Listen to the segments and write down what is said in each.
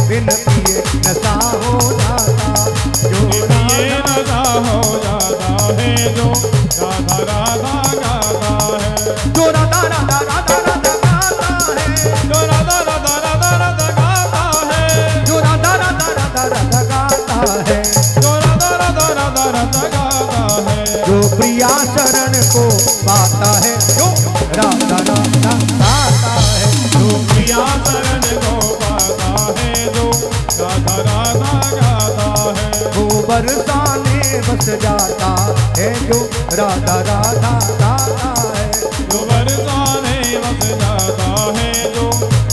बिन पिए नशा हो जाता, जो पिए नशा हो जाता है, जो राधा राधा गाता है, जो राधा राधा राधा राधा गाता है, जो राधा राधा राधा राधा गाता है, जो राधा राधा राधा राधा गाता है, जो राधा राधा राधा राधा गाता है, जो प्रिया चरण को पाता है, जो राधा राधा गाता है, जो प्रिया शरण को पाता है, जो राधा राधा गाता है, वो बरसाने बस जाता है, जो राधा राधा गाता है, जो बरसाने बस जाता है, जो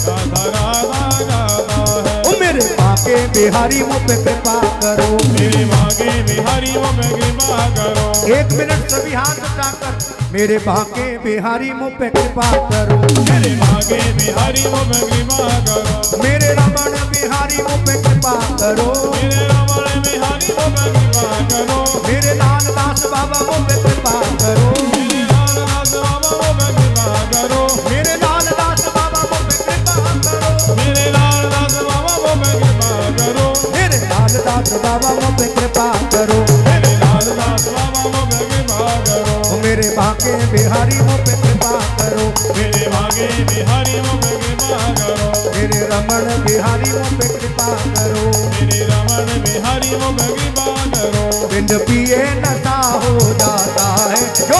राधा राधा गाता है। ओ मेरे बाके बिहारी मुझ पे कृपा करो, मेरे भागे बिहारी वो पे कृपा करो, 1 मिनट सभी हाथ उठाकर मेरे बाके बिहारी मुझ पे कृपा करो, मेरे भागे बिहारी वो पे कृपा करो, मेरे रमण बिहारी मुझ पे कृपा करो, मेरे रमण बिहारी वो पे कृपा करो, मेरे लाल दास बाबा मुझ पे कृपा करो, मेरे लाल दास बाबा वो पे कृपा करो, मेरे लाल दास बाबा मुझ पे कृपा करो, मेरे लाल दास बाबा वो पे कृपा करो, मेरे लाल दास बाबा मुझ पे कृपा करो, मेरे लाल दास बाबा वो पे कृपा करो, ओ मेरे बाके बिहारी मुझ पे कृपा करो, मेरे भागे बिहारी वो पे कृपा करो, मेरे रमण बिहारी मुझ पे कृपा करो, मेरे रमण बिहारी वो पे कृपा करो, बिन पिए नशा हो जाता है, जो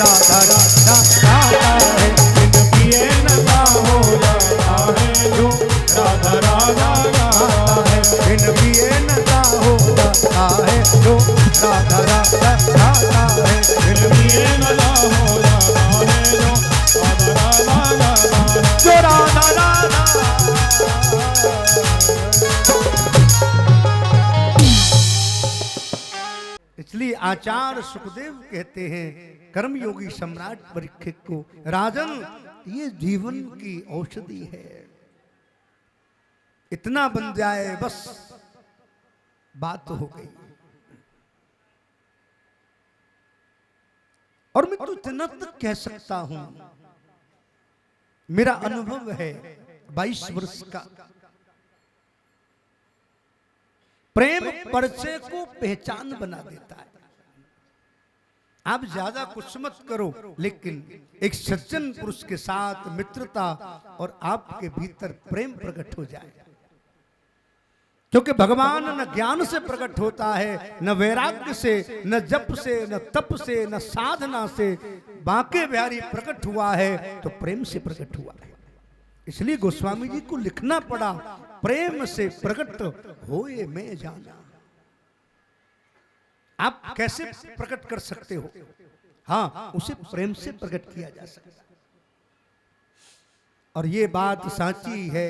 राधा राधा गाता है, बिन पिए नशा हो जाता है, जो राधा राधा गाता है, बिन पिए नशा हो जाता है, जो राधा राधा गाता है, बिन पिए नशा हो जाता है, जो राधा राधा गाता है, जो राधा राधा। इसलिए आचार्य सुखदेव कहते हैं कर्मयोगी सम्राट परीक्षित को, राजन ये जीवन की औषधि है, इतना बन जाए बस बात हो गई। और मैं तो इतना तक कह सकता हूं, मेरा अनुभव है 22 वर्ष का, प्रेम परिचय को पहचान बना देता है। आप ज्यादा कुछ मत करो, लेकिन एक सज्जन पुरुष के साथ मित्रता और आपके भीतर प्रेम प्रकट हो जाए, क्योंकि भगवान न ज्ञान से प्रकट होता है, न वैराग्य से, न जप से, न तप से, न साधना से, बांके बिहारी प्रकट हुआ है तो प्रेम से प्रकट हुआ है। इसलिए गोस्वामी जी को लिखना पड़ा, प्रेम से प्रकट होए मैं जाना। आप कैसे प्रकट कर सकते हो? हाँ, उसे प्रेम से प्रकट किया जा सकता है। और ये बात साची है,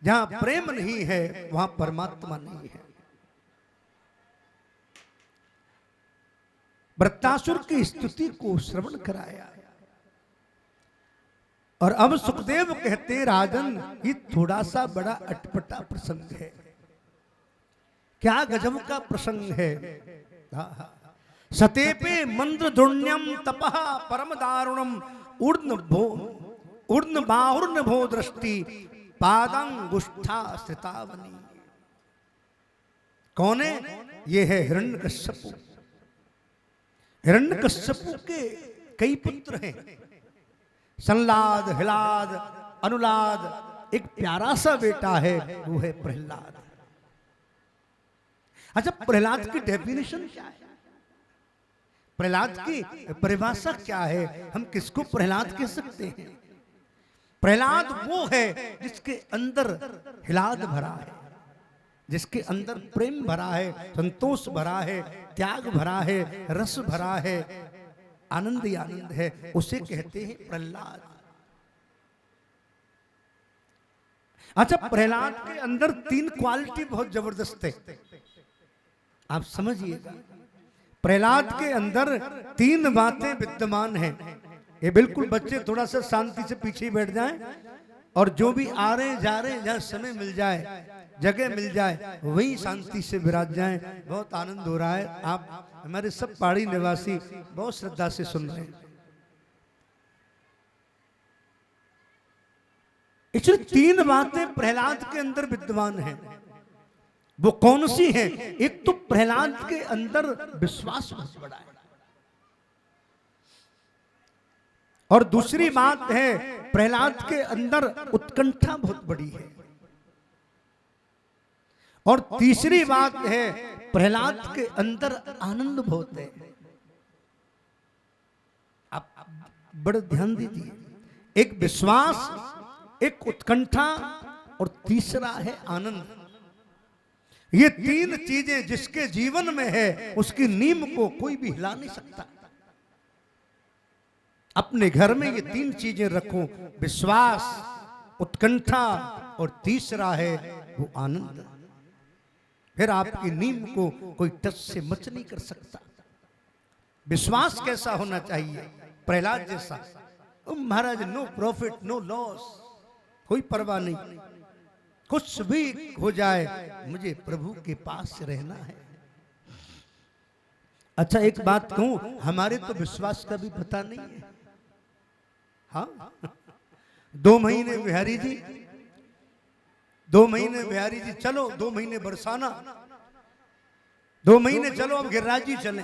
जहां प्रेम नहीं है वहां परमात्मा नहीं है। वृत्तासुर की स्तुति को श्रवण कराया, और अब सुखदेव कहते राजन ये थोड़ा सा बड़ा अटपटा प्रसंग है। क्या गजब का प्रसंग है। सतेपे मंद्र दुण्यम तपः परम दारुणम उर्न बाहुर्न भो दृष्टि पादंगुष्ठा श्रितावनी। कौन है? ये है हिरण्यकश्यपु। हिरण्यकश्यपु के कई पुत्र हैं, संलाद, हिलाद, अनुलाद, एक प्यारा सा बेटा है, वो है प्रहलाद। अच्छा, प्रहलाद की डेफिनेशन क्या है? प्रहलाद की परिभाषा क्या है? हम किसको प्रहलाद कह सकते हैं? प्रहलाद वो है जिसके अंदर हिलाद भरा है, जिसके अंदर प्रेम भरा है, संतोष भरा है, त्याग भरा है, रस भरा है, आनंद ही आनंद है, उसे कहते हैं प्रहलाद। अच्छा, प्रहलाद के अंदर 3 क्वालिटी बहुत जबरदस्त है, आप समझिएगा। प्रहलाद के अंदर 3 बातें विद्यमान हैं। ये बिल्कुल बच्चे थोड़ा सा शांति से पीछे ही बैठ जाएं, और जो भी आ रहे हैं जा रहे हैं, जहां समय मिल जाए, जगह मिल जाए, वही शांति से विराज जाएं। बहुत आनंद हो रहा है, आप हमारे सब पहाड़ी निवासी बहुत श्रद्धा से सुन रहे हैं। इसलिए तीन बातें प्रहलाद के अंदर विद्यमान हैं। वो कौन सी हैं? एक तो प्रहलाद के अंदर विश्वास बहुत बड़ा है, और दूसरी बात है प्रहलाद के अंदर उत्कंठा बहुत बड़ी है, और तीसरी बात है प्रहलाद के अंदर आनंद बहुत है। आप बड़े ध्यान दीजिए, एक विश्वास, एक उत्कंठा, और तीसरा है आनंद। ये तीन चीजें जिसके जीवन में है उसकी नींव को कोई भी हिला नहीं सकता। अपने घर में ये तीन चीजें रखो, विश्वास, उत्कंठा, और तीसरा है वो आनंद। फिर आपकी नींव को कोई टच से मच नहीं कर सकता। विश्वास कैसा होना चाहिए? प्रहलाद जैसा, महाराज नो प्रॉफिट नो लॉस, कोई परवाह नहीं, कुछ भी हो जाए मुझे प्रभु के पास रहना है। अच्छा एक बात कहूं, हमारे तो विश्वास का भी पता नहीं है। हाँ 2 महीने बिहारी जी, 2 महीने बिहारी जी, चलो 2 महीने बरसाना, 2 महीने चलो अब गिरिराज जी चले,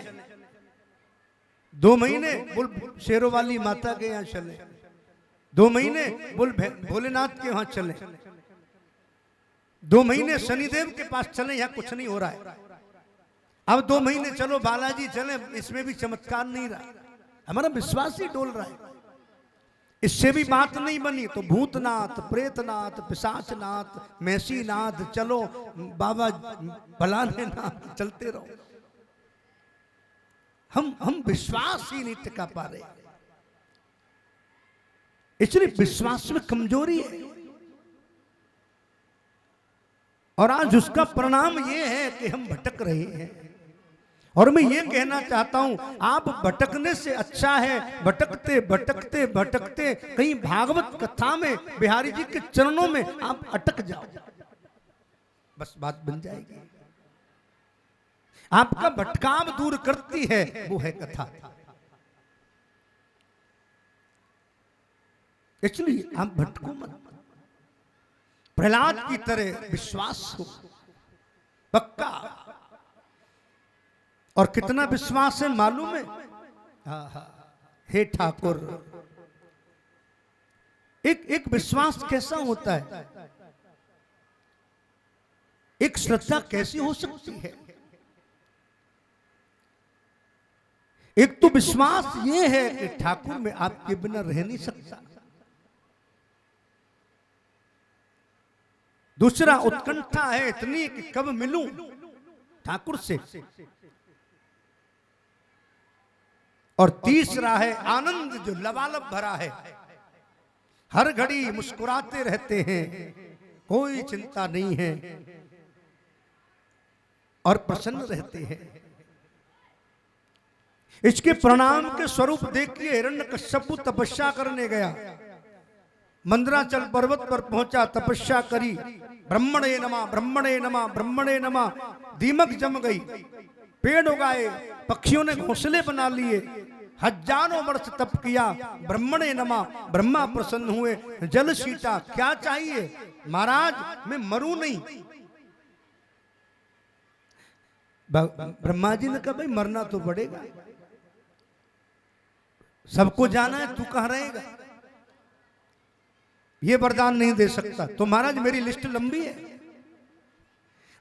2 महीने बोल शेरों वाली माता के यहाँ चले, 2 महीने बोल भोलेनाथ के वहां चले, 2 महीने शनिदेव के पास चले, यहाँ कुछ नहीं हो रहा है। अब 2 महीने चलो बालाजी चले, इसमें भी चमत्कार नहीं रहा, हमारा विश्वास ही डोल रहा है। इससे भी बात नहीं बनी तो भूतनाथ, प्रेतनाथ, पिशाचनाथ, मैसीनाथ, चलो बाबा भलाने नाथ, चलते रहो। हम विश्वास ही नहीं टिका पा रहे, इसलिए विश्वास में कमजोरी है। और आज उसका परिणाम ये है कि हम भटक रहे हैं। और मैं ये कहना चाहता हूं, आप भटकने से अच्छा है भटकते भटकते भटकते कहीं भागवत कथा में बिहारी जी के चरणों में आप अटक जाओ, बस बात बन जाएगी। आपका भटकाव दूर करती है वो है कथा। इसलिए आप भटको मत, प्रहलाद की तरह विश्वास हो पक्का। और कितना विश्वास है मालूम है? हे ठाकुर, एक विश्वास कैसा होता है, एक श्रद्धा कैसी हो सकती है? एक तो विश्वास ये है कि ठाकुर में आपके बिना रह नहीं सकता, दूसरा उत्कंठा है इतनी कि कब मिलूं ठाकुर से, और तीसरा है आनंद जो लबालब भरा है, हर घड़ी मुस्कुराते रहते हैं, कोई चिंता नहीं है और प्रसन्न रहते हैं। इसके परिणाम के स्वरूप देखिए, हिरण्यकश्यप तपस्या करने गया, मंदराचल पर्वत पर पहुंचा, तपस्या करी, ब्रह्मणे नमः ब्रह्मणे नमः ब्रह्मणे नमः, दीमक जम गई, पेड़ उगाए, पक्षियों ने घोंसले बना लिए, हजारों वर्ष तप किया, ब्रह्मणे नमः, ब्रह्मा प्रसन्न हुए, जल सींचा, क्या चाहिए महाराज मैं मरूं नहीं। ब्रह्मा जी ने कहा भाई मरना तो पड़ेगा, सबको जाना है, तू कहां रहेगा, ये वरदान नहीं दे सकता। तो महाराज मेरी लिस्ट लंबी है,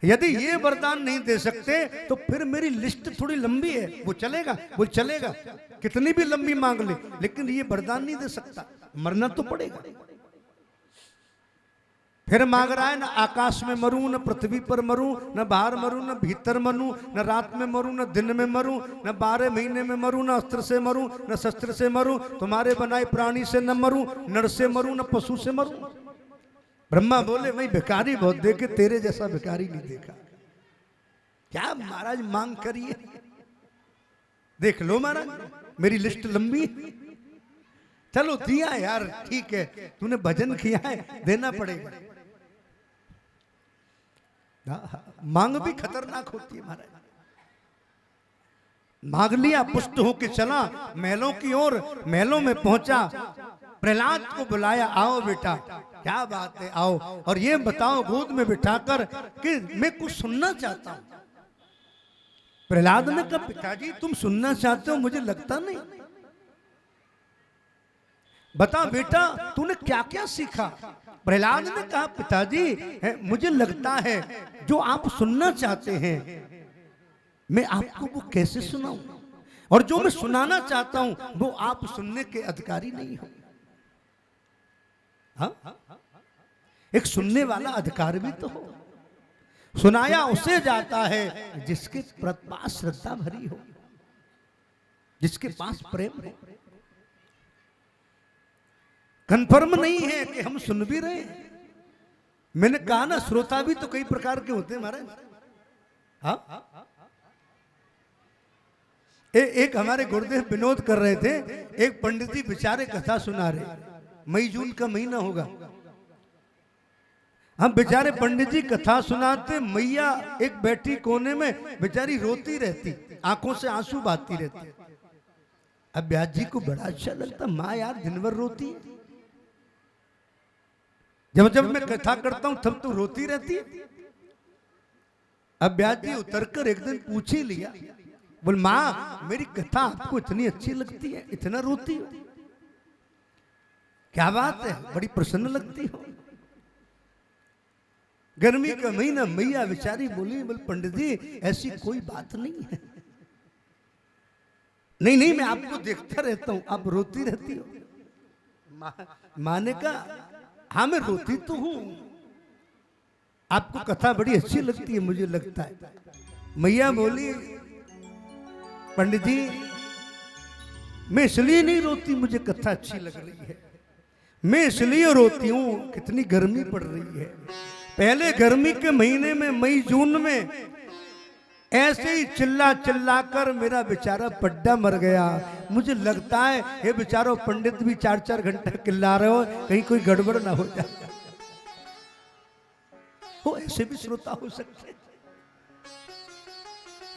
यदि ये वरदान नहीं दे सकते तो फिर मेरी लिस्ट थोड़ी लंबी है, वो चलेगा, वो चलेगा, कितनी भी लंबी मांग ले, लेकिन ये वरदान नहीं दे सकता, मरना तो पड़ेगा। फिर मांग रहा है, न आकाश में मरूं, न पृथ्वी पर मरूं, न बाहर मरूं, न भीतर मरूं, न रात में मरूं, न दिन में मरूं, न 12 महीने में मरूं, न अस्त्र से मरूं, न शस्त्र से मरूं, तुम्हारे बनाए प्राणी से न मरूं, नर से मरूं, न पशु से मरूं। ब्रह्मा बोले भाई भिखारी बहुत देखे, तेरे जैसा भिखारी नहीं देखा। क्या महाराज मांग करिए, देख लो महाराज मेरी लिस्ट लंबी, चलो दिया यार ठीक है, तूने भजन किया है देना पड़ेगा। मांग भी खतरनाक होती है महाराज। मांग लिया, पुष्ट होके चला महलों की ओर, महलों में पहुंचा, प्रहलाद को बुलाया, आओ बेटा, क्या बात है, आओ और ये बताओ गोद में बिठाकर कि मैं कुछ सुनना चाहता हूं। प्रहलाद ने कहा, पिताजी तुम सुनना चाहते हो, मुझे लगता नहीं। बता बेटा तूने क्या क्या सीखा। प्रहलाद ने कहा, पिताजी मुझे लगता है जो आप सुनना चाहते हैं मैं आपको वो कैसे सुनाऊं, और जो मैं सुनाना चाहता हूं वो आप सुनने के अधिकारी नहीं हो। हाँ? एक सुनने वाला अधिकार भी तो हो। सुनाया उसे जाता है जिसके पास श्रद्धा भरी हो, जिसके पास प्रेम हो। कंफर्म नहीं है कि हम सुन भी रहे हैं। मैंने कहा ना, श्रोता भी तो कई प्रकार के होते हैं महाराज। हाँ, एक हमारे गुरुदेव विनोद कर रहे थे, एक पंडित जी बेचारे कथा सुना रहे, मई जून का महीना होगा, हम बेचारे पंडित जी कथा सुनाते, मैया एक बैठी कोने में बेचारी रोती रहती, आंखों से आंसू बहाती रहती। अब ब्यास जी को बड़ा अच्छा लगता, माँ यार दिन भर रोती है, जब जब मैं कथा करता हूं तब तो रोती रहती है। अब ब्यास जी उतरकर एक दिन पूछ ही लिया, बोल माँ मेरी कथा आपको इतनी अच्छी लगती है, इतना रोती हो, क्या बात है, बड़ी प्रसन्न लगती हो। गर्मी का महीना, मैया बेचारी बोली, बोल पंडित जी ऐसी कोई बात नहीं है। नहीं नहीं मैं आपको देखता रहता हूं, आप रोती रहती हो। माँ ने कहा, हाँ मैं रोती तो हूं, आपको कथा बड़ी अच्छी लगती है मुझे लगता है। मैया बोली, पंडित जी मैं इसलिए नहीं रोती मुझे कथा अच्छी लग रही है, मैं इसलिए रोती हूं कितनी गर्मी पड़ रही है। पहले गर्मी के महीने में मई जून में ऐसे ही चिल्ला चिल्ला कर मेरा बेचारा पड्डा मर गया। मुझे लगता है ये बेचारो पंडित भी 4-4 घंटा चिल्ला रहे हो, कहीं कोई गड़बड़ ना हो जाए। वो ऐसे भी श्रोता हो सकते हैं।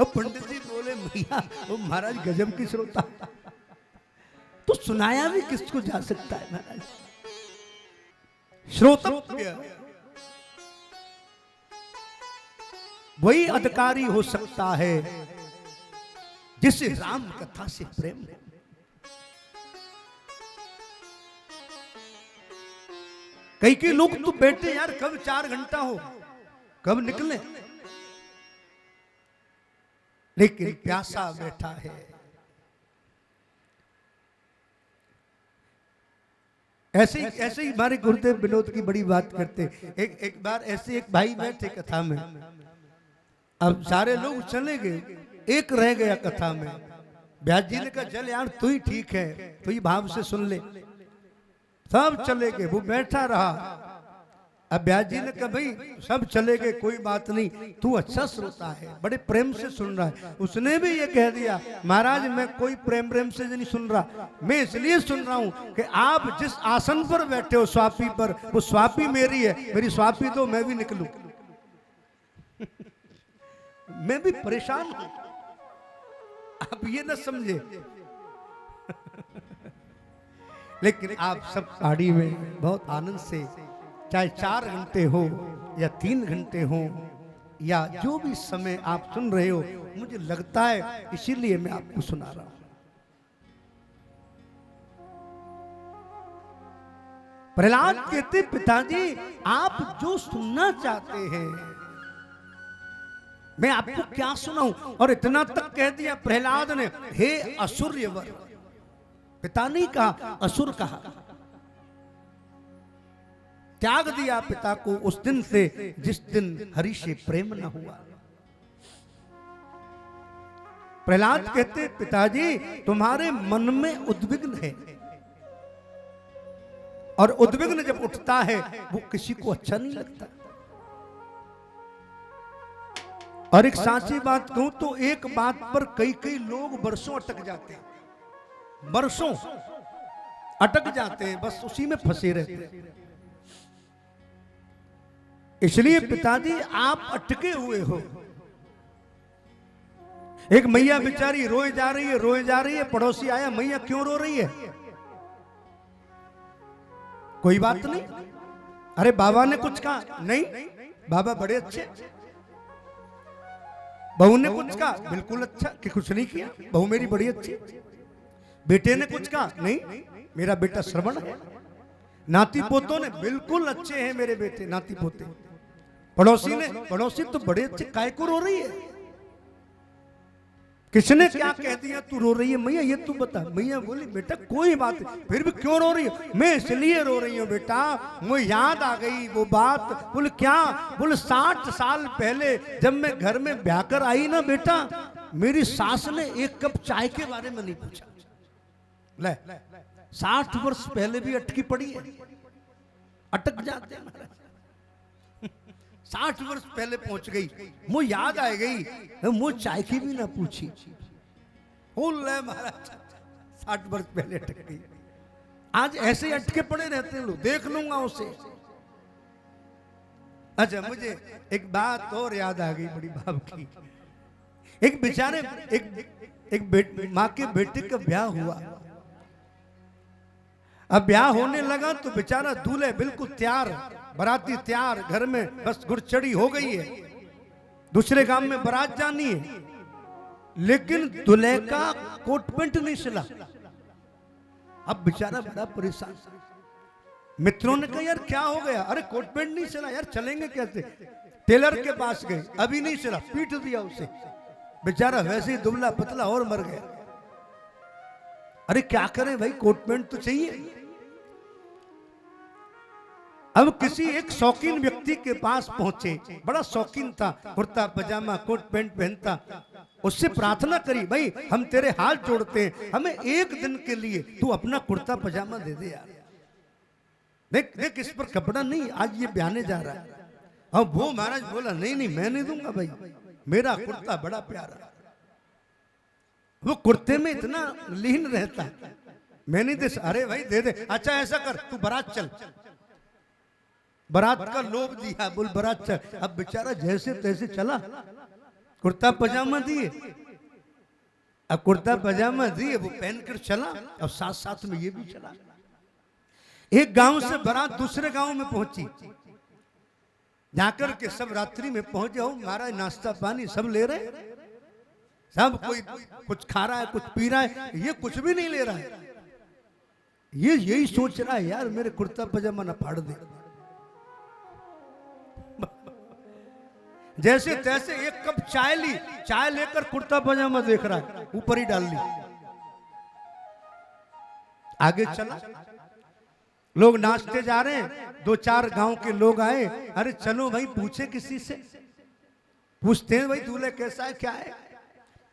पंडित जी बोले, भैया वो महाराज गजब की श्रोता, तो सुनाया भी किसको जा सकता है महाराज। श्रोतव्य वही अधिकारी हो सकता है जिसे राम कथा से प्रेम है। कई लोग तो बैठे यार कब 4 घंटा हो, कब निकले, लेकिन प्यासा बैठा है। ऐसे ही हमारे गुरुदेव विनोद की बड़ी बात करते। एक बार ऐसे एक भाई बैठे कथा में, अब सारे लोग चले गए, एक रह गया कथा में। व्यास जी ने कहा, चल यार तू ही ठीक है, तू ही भाव से सुन ले। सब चले गए, वो बैठा रहा। अब व्यास जी ने कहा, भाई सब चले गए कोई बात नहीं, तू अच्छा श्रोता है, बड़े प्रेम से सुन रहा है। उसने भी ये कह दिया, महाराज मैं कोई प्रेम से नहीं सुन रहा, मैं इसलिए सुन रहा हूं कि आप जिस आसन पर बैठे हो स्वापी पर, वो स्वापी मेरी है, मेरी स्वापी दो मैं भी निकलूं। मैं भी परेशान हूं, आप ये ना समझे। लेकिन आप सब साड़ी में बहुत आनंद से, चाहे 4 घंटे हो या 3 घंटे हो या जो भी समय आप सुन रहे हो, मुझे लगता है इसीलिए मैं आपको सुना रहा हूं। प्रहलाद कहते, पिताजी आप जो सुनना चाहते हैं मैं आपको क्या सुनाऊं। और इतना तक कह दिया प्रहलाद ने, हे असुर्यवर, पिता नहीं कहा, असुर कहा। त्याग दिया पिता को उस दिन से जिस दिन हरि से प्रेम न हुआ। प्रहलाद कहते, पिताजी तुम्हारे मन में उद्विग्न है, और उद्विग्न जब उठता है वो किसी को अच्छा नहीं लगता। और एक सांची बात कहूं तो एक बात पर कई लोग वर्षों अटक जाते हैं, वर्षों अटक जाते हैं, बस उसी में फंसे रहते हैं। इसलिए पिताजी आप अटके हुए हो। एक मैया बेचारी रोए जा रही है, रोए जा रही है, पड़ोसी आया, मैया क्यों रो रही है? कोई बात नहीं। अरे बाबा ने कुछ कहा? नहीं, बाबा बड़े अच्छे। बहू ने कुछ कहा? बिल्कुल अच्छा, कि कुछ नहीं किया, बहू मेरी बड़ी अच्छी। बेटे ने कुछ कहा? नहीं, मेरा बेटा श्रवण है। नाती पोतों ने? बिल्कुल अच्छे हैं मेरे बेटे नाती पोते। पड़ोसी ने? पड़ोसी तो बड़े अच्छे। काय को रो रही है? किसने क्या कह दिया तू रो रही है? मैया ये तू बता। मैया बोली बेटा कोई बात नहीं, फिर भी क्यों रो रही है? मैं इसलिए रो रही हूँ बेटा, मुझे याद आ गई वो बात। बोले क्या? बोले 60 साल पहले जब मैं घर में ब्याह कर आई ना बेटा, मेरी सास ने एक कप चाय के बारे में नहीं पूछा। ले 60 वर्ष पहले भी अटकी पड़ी है, अटक जाते हैं महाराज। 60 वर्ष पहले पहुंच गई, मुझे याद आ गई, मुझे चाय की भी ना पूछी। ले महाराज 60 वर्ष पहले अटक गई। आज ऐसे अटके पड़े रहते हैं लोग, देख लूंगा उसे। अच्छा, मुझे एक बात और याद आ गई बड़ी बाप की। एक बेचारे एक माँ के बेटे का ब्याह हुआ। अब ब्याह होने लगा तो बेचारा दूल्हे बिल्कुल तैयार, बाराती तैयार, घर में बस गुड़चड़ी हो गई है, दूसरे गांव में बारात जानी है, लेकिन दूल्हे का कोट पैंट नहीं सिला। अब बेचारा बड़ा परेशान। मित्रों ने कहा यार क्या हो गया? अरे कोट पैंट नहीं सिला यार, चलेंगे कैसे? टेलर के पास गए, अभी नहीं सिला, पीट दिया उसे। बेचारा वैसे ही दुबला पतला और मर गया। अरे क्या करें भाई, कोट पैंट तो चाहिए। अब किसी एक शौकीन व्यक्ति के पास पहुंचे, बड़ा शौकीन था, कुर्ता पजामा कोट पैंट पहनता। उससे प्रार्थना करी, भाई हम तेरे हाथ जोड़ते हैं, हमें एक दिन के लिए तू अपना कुर्ता पजामा दे दे यार। देख देख इस पर कपड़ा नहीं, आज ये ब्याहने जा रहा है। अब वो महाराज बोला नहीं नहीं मैं नहीं दूंगा भाई, मेरा कुर्ता बड़ा प्यारा। वो कुर्ते में इतना लीन रहता है, मैं नहीं दे। अरे भाई दे दे। अच्छा ऐसा कर, तू बारात चल। बारात का लोभ दिया, बोल बारात चल। अब बेचारा जैसे तैसे चला, कुर्ता पजामा दिए। अब कुर्ता पजामा दिए, वो पहन कर चला। अब साथ साथ में ये भी चला। एक गांव से बारात दूसरे गांव में पहुंची। जाकर के सब रात्रि में पहुंचे हो, महाराज नाश्ता पानी सब ले रहे, सब कोई कुछ खा रहा है, कुछ पी रहा है, ये कुछ भी नहीं ले रहा है। ये यही सोच रहा है यार मेरे कुर्ता पजामा ना फाड़ दे। जैसे तैसे एक कप चाय ली, चाय लेकर कुर्ता पजामा देख रहा है, ऊपर ही डाल ली। आगे चला, लोग नाचते जा रहे हैं। 2-4 गांव के लोग आए, अरे चलो भाई पूछे किसी से, पूछते हैं भाई दूल्हे कैसा है क्या है।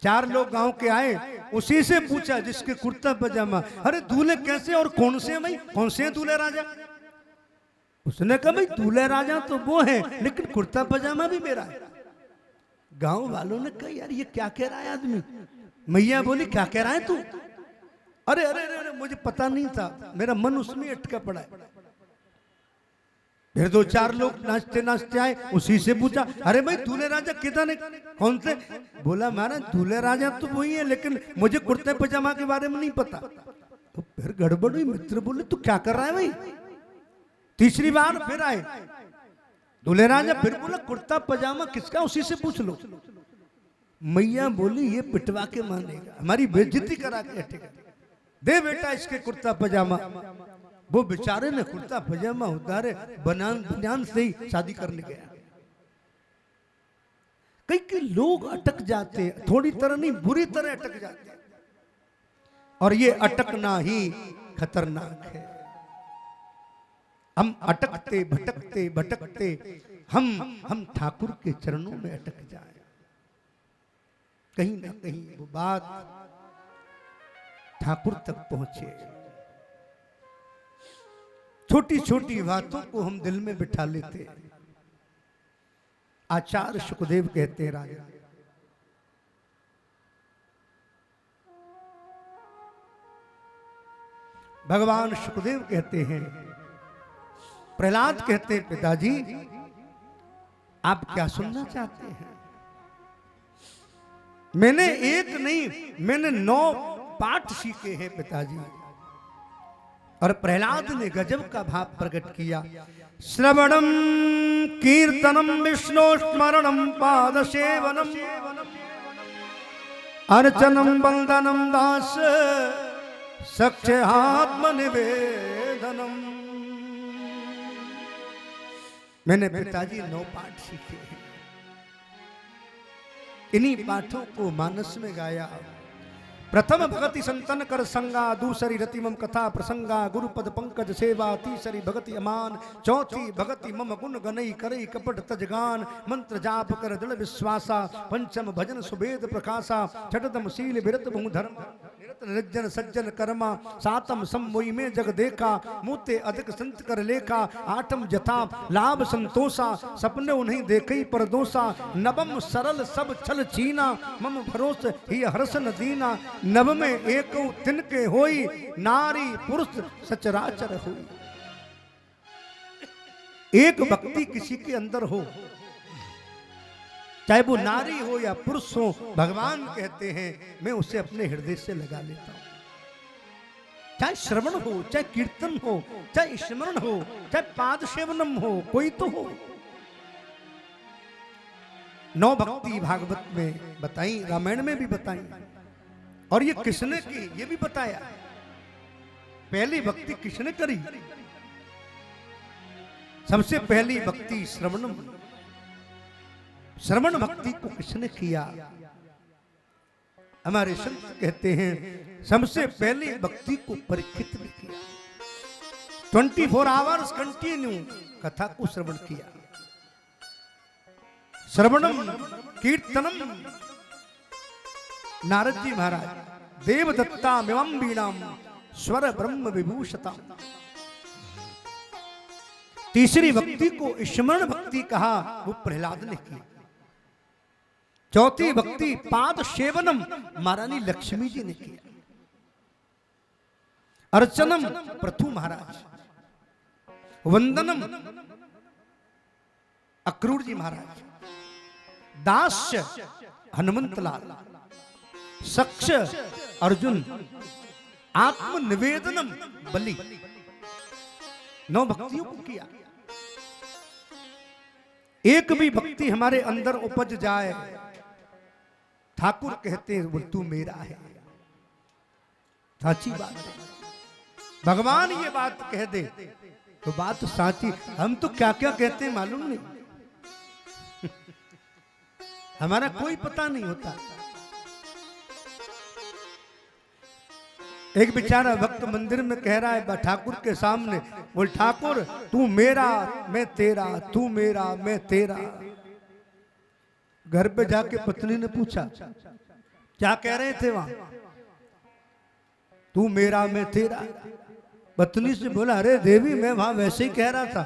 4 लोग गांव के आए, उसी से पूछा जिसके कुर्ता पजामा। अरे दूल्हे कैसे और कौन से भाई, कौन से दूल्हे राजा? उसने कहा भाई दूल्हे राजा तो वो है, लेकिन कुर्ता पजामा भी मेरा है। गांव वालों ने कहा यार ये क्या कह रहा है आदमी। मैया बोली क्या कह रहा है तू? अरे अरे अरे मुझे पता नहीं था, मेरा मन उसमें अटका पड़ा है। फिर 2-4 लोग नाचते नाचते आए, उसी से पूछा अरे भाई दूल्हे राजा किधर, कौन से? बोला महाराज दूल्हे राजा तो वही है, लेकिन मुझे कुर्ते पजामा के बारे में नहीं पता। तो फिर गड़बड़ हुई। मित्र बोले तू क्या कर रहा है भाई? तीसरी बार फिर आए दूल्हे राजा, फिर बोला कुर्ता पजामा किसका, उसी से पूछ लो। मैया बोली ये पिटवा के मानेगा, हमारी बेइज्जती करा के हटेगा, दे बेटा इसके कुर्ता पजामा। वो बेचारे ने कुर्ता पजामा उतारे, बनियान से ही शादी करने गया। कई लोग अटक जाते हैं, थोड़ी तरह नहीं बुरी तरह अटक जाते हैं, और ये अटकना ही खतरनाक है। हम अटकते भटकते भटकते हम ठाकुर के चरणों में अटक जाए। कहीं ना कहीं वो बात ठाकुर तक पहुंचे। छोटी छोटी बातों को हम दिल में बिठा लेते हैं। आचार्य सुखदेव कहते हैं राजा, भगवान सुखदेव कहते हैं, प्रहलाद कहते हैं पिताजी आप क्या सुनना चाहते हैं? मैंने एक नहीं, मैंने 9 पाठ सीखे हैं पिताजी, और प्रहलाद ने गजब का भाव प्रकट किया। श्रवणम कीर्तनम विष्णु स्मरणम पाद सेवनम अर्चनम वंदनम दास सख्य आत्मनिवेदनम। मैंने पिताजी 9 पाठ सीखे हैं, इन्हीं पाठों को मानस में गाया। प्रथम भगति संतन कर संगा, दूसरी रति मम कथा प्रसंगा, गुरुपद पंकज सेवा, तीसरी भगति अमान, चौथी भगति मम गुण गनई करई कपट तजगान, मंत्र जाप कर दृढ़ विश्वासा, पंचम भजन सुभेद प्रकाशा, छठतम शील विरत बहु धर्म निर्जन सज्जन कर्मा, सातम समोई में जग देखा, मूते अधिक संत कर लेखा, आठम जथा लाभ संतोषा, सपने उन्हीं देखई पर दोषा, नवम सरल सब छल छीना, मम भरोस ही हर्ष न दीना, नव में एक तिनके होई, नारी पुरुष सचराचर होई। एक भक्ति किसी के अंदर हो, चाहे वो नारी हो या पुरुष हो, भगवान कहते हैं मैं उसे अपने हृदय से लगा लेता हूं। चाहे श्रवण हो, चाहे कीर्तन हो, चाहे स्मरण हो, चाहे पाद सेवनम हो, कोई तो हो। 9 भक्ति भागवत में बताई, रामायण में भी बताई, और ये किसने की ये भी बताया। पहली भक्ति किसने करी? सबसे पहली भक्ति श्रवणम, श्रवण भक्ति को किसने किया? हमारे संत कहते हैं सबसे पहली भक्ति को परीक्षित ने किया। 24 आवर्स कंटिन्यू कथा को श्रवण किया। श्रवणम कीर्तनम, नारद जी महाराज देवदत्ता मिवं वीणाम स्वर ब्रह्म विभूषता। तीसरी भक्ति को स्मरण भक्ति कहा, वो प्रहलाद ने की। चौथी भक्ति पाद सेवनम महारानी लक्ष्मी जी ने किया। अर्चनम पृथु महाराज, वंदनम अक्रूर जी महाराज, दास्य हनुमंत लाल, सक्ष अर्जुन, आत्मनिवेदनम बलि। 9 भक्तियों को किया। एक भी भक्ति हमारे अंदर उपज जाए, ठाकुर कहते हैं वो तू मेरा है। साची बात है, भगवान ये बात कह दे तो बात तो साची। हम तो क्या क्या कहते हैं मालूम नहीं, हमारा कोई पता नहीं होता। एक बेचारा भक्त मंदिर में कह रहा है ठाकुर के सामने, बोल ठाकुर तू मेरा मैं तेरा, तू मेरा मैं तेरा। घर पे जाके पत्नी ने पूछा क्या कह रहे थे वहां? तू मेरा मैं तेरा। पत्नी से बोला अरे देवी मैं वहां वैसे ही कह रहा था।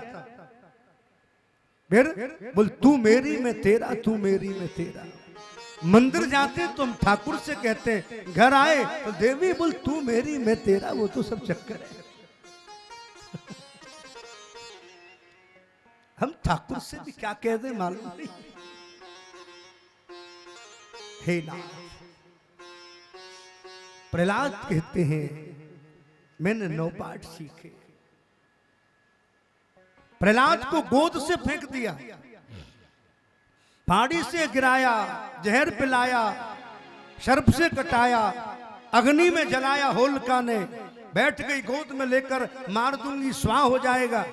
फिर बोल तू मेरी मैं तेरा, तू मेरी मैं तेरा। मंदिर जाते तो हम ठाकुर से कहते हैं, घर आए तो देवी बोल तू मेरी मैं तेरा, वो तो सब चक्कर है। हम ठाकुर से भी क्या कह दे मालूम नहीं। हे नाथ, प्रहलाद कहते हैं मैंने 9 पाठ सीखे। प्रहलाद को गोद से फेंक दिया, पहाड़ी से गिराया, जहर पिलाया, सर्प से कटाया, अग्नि में जलाया होलिका ने, बैठ गई गोद में लेकर मार दूंगी स्वाह हो जाएगा।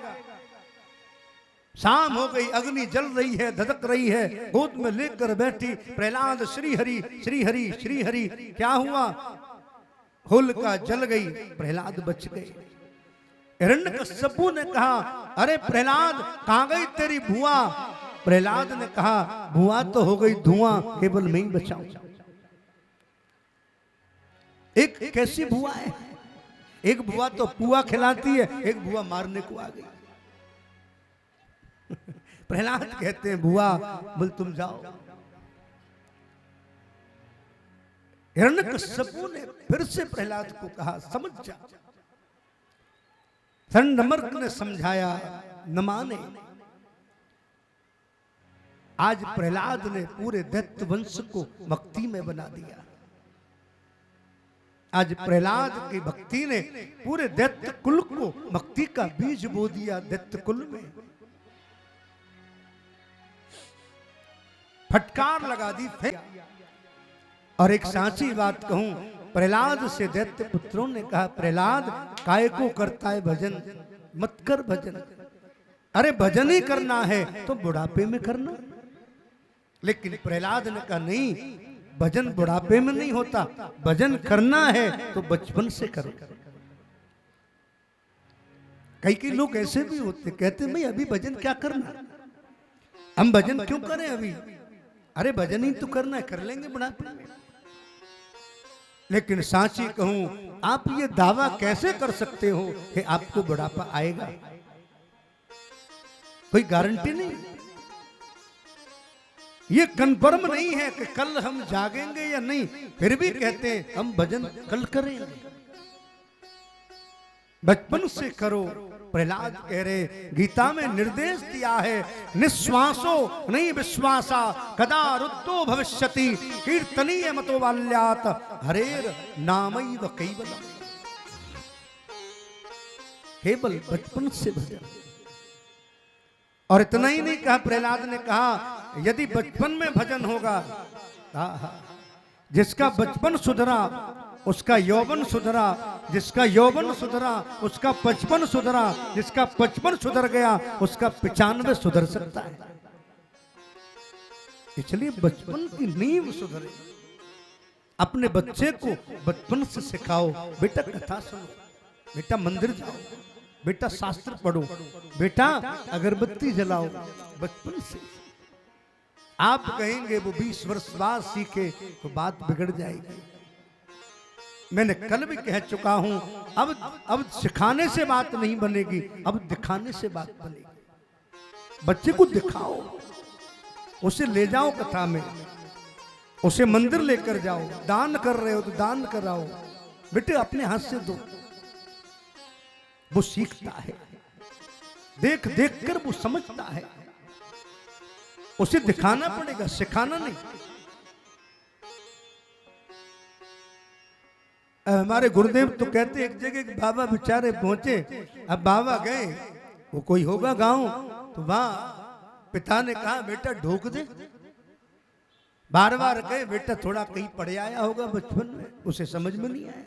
शाम हो गई, अग्नि जल रही है, धधक रही है, गोद में लेकर बैठी प्रहलाद श्री हरि श्री हरि श्री हरि। क्या हुआ? होलिका जल गई, प्रहलाद बच गए। हिरण्यकश्यपु ने कहा अरे प्रहलाद कहां गई तेरी बुआ? प्रहलाद ने कहा बुआ तो हो गई धुआं, केवल मैं ही बचाऊं। एक कैसी बुआ है? एक बुआ तो पुआ खिलाती है, एक बुआ मारने को आ गई। प्रहलाद कहते हैं बुआ बोल तुम जाओ। हिरण्यकश्यपु ने फिर से प्रहलाद को कहा समझ जा। नमर्क ने समझाया, न माने। आज प्रहलाद ने पूरे दैत्य वंश को भक्ति में बना दिया। आज प्रहलाद की भक्ति ने पूरे दैत्य कुल को भक्ति का बीज बो दिया। दैत्य कुल में फटकार लगा दी, फेंक। और एक सांची बात कहूं, प्रहलाद से दैत्य पुत्रों ने कहा, प्रहलाद काय को करता है भजन, मत कर भजन। अरे भजन ही करना है तो बुढ़ापे में करना। लेकिन प्रहलाद ने कहा नहीं, भजन बुढ़ापे में नहीं होता, भजन करना है तो बचपन से करो। कई लोग ऐसे भी होते, कहते भाई अभी भजन क्या करना, हम भजन क्यों करें अभी, अरे भजन ही तो करना है, कर लेंगे बुढ़ापे में। लेकिन सांची कहूं, आप ये दावा कैसे कर सकते हो कि आपको बुढ़ापा आएगा? कोई गारंटी नहीं, ये कन्फर्म नहीं है कि कल हम जागेंगे या नहीं। फिर भी कहते हैं हम भजन कल करेंगे, बचपन से करो। प्रहलाद कह रहे, गीता में निर्देश दिया है, निश्वासो नहीं विश्वासा कदा रुद्धो भविष्यति कीर्तनीय मतो बाल्यात हरेर नामैव केवलम। केवल बचपन से भजन। और इतना ही नहीं कहा, प्रहलाद ने कहा यदि बचपन में भजन होगा, जिसका बचपन सुधरा उसका यौवन सुधरा, जिसका यौवन सुधरा उसका बचपन सुधरा, जिसका बचपन सुधर गया उसका 95 सुधर सकता है। इसलिए बचपन की नींव सुधरे। अपने बच्चे को बचपन से सिखाओ, बेटा कथा सुनो, बेटा मंदिर जाओ, बेटा शास्त्र पढ़ो, बेटा अगरबत्ती जलाओ। बचपन से आप कहेंगे वो 20 वर्ष बाद सीखे तो बात बिगड़ जाएगी। मैंने कल भी कह चुका हूं, अब सिखाने से बात नहीं बनेगी, अब दिखाने से बात बनेगी। बच्चे को दिखाओ, उसे ले जाओ कथा में, उसे मंदिर लेकर जाओ, दान कर रहे हो तो दान कराओ, बेटे अपने हाथ से दो। वो सीखता है, देख देख कर वो समझता है। उसे दिखाना पड़ेगा, सिखाना नहीं। हमारे गुरुदेव तो कहते एक जगह बाबा बेचारे पहुंचे, अब बाबा गए, वो कोई होगा गांव, तो वहां पिता ने कहा बेटा ढोक दे। बार बार गए, बेटा थोड़ा कहीं पढ़ आया होगा बचपन में, उसे समझ में नहीं आया।